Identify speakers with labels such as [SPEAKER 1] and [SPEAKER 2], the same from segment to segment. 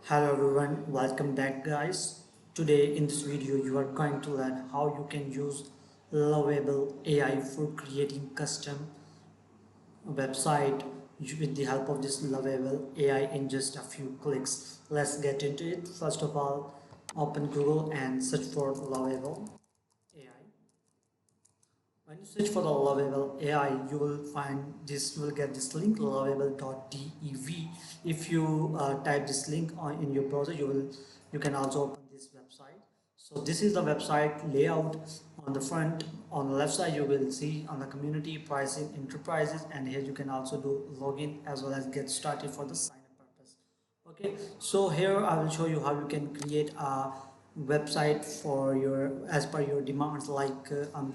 [SPEAKER 1] Hello everyone, welcome back guys. Today in this video you are going to learn how you can use Lovable AI for creating custom website with the help of this Lovable AI in just a few clicks. Let's get into it. First of all, open Google and search for Lovable AI. When you search for the Lovable AI, you will find this. You will get this link lovable.dev. If you type this link in your browser, you can also open this website. So this is the website layout. On the front, on the left side, you will see on the community, pricing, enterprises, and here you can also do login as well as get started for the sign up purpose. Okay, so here I will show you how you can create a website for your as per your demands. Like I'm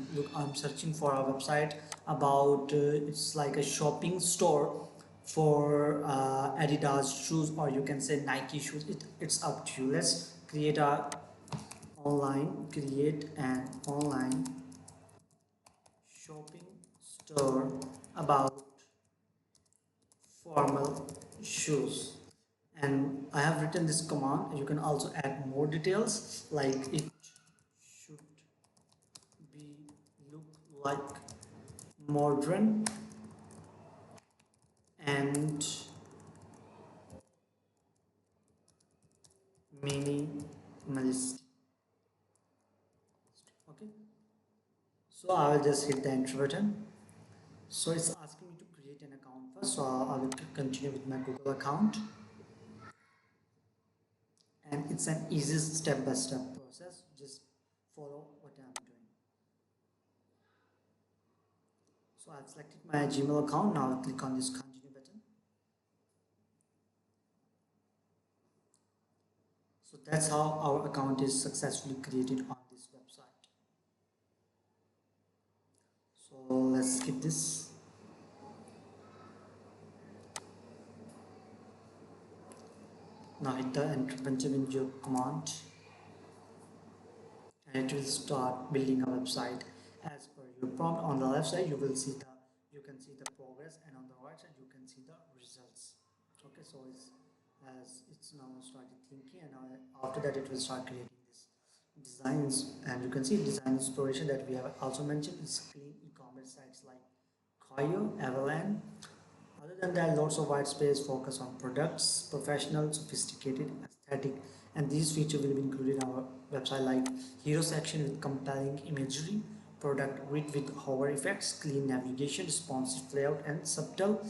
[SPEAKER 1] searching for a website about it's like a shopping store for Adidas shoes, or you can say Nike shoes. It's up to you. Let's create an online shopping store about formal shoes. And I have written this command. You can also add more details, like it should be look like modern and minimalist. Okay, so I will just hit the enter button. So it's asking me to create an account first, so I will continue with my Google account. And it's an easy step-by-step process. Just follow what I'm doing. So I've selected my Gmail account. Now I'll click on this continue button. So that's how our account is successfully created on this website. So let's skip this. Now hit the enter button in your command, and it will start building a website as per your prompt. On the left side you can see the progress, and on the right side you can see the results. Okay, so it's now started thinking, and after that it will start creating this designs. And you can see design inspiration that we have also mentioned is clean e-commerce sites like Koyo, Avalan. Other than that, lots of white space, focus on products, professional, sophisticated, aesthetic, and these features will be included in our website, like hero section with compelling imagery, product grid with hover effects, clean navigation, responsive layout, and subtle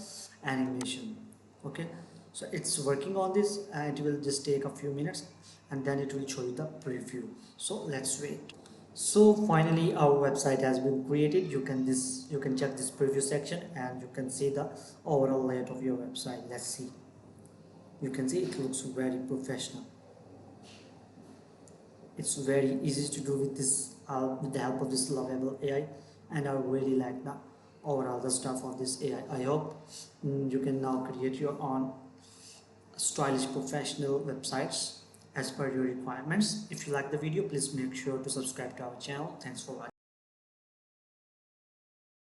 [SPEAKER 1] animation. Okay, so it's working on this, and it will just take a few minutes, and then it will show you the preview. So let's wait. So finally our website has been created. You can check this preview section and you can see the overall layout of your website. Let's see. You can see it looks very professional. It's very easy to do with this with the help of this Lovable AI, and I really like the overall the stuff of this AI. I hope you can now create your own stylish professional websites as per your requirements. If you like the video, please make sure to subscribe to our channel. Thanks for watching.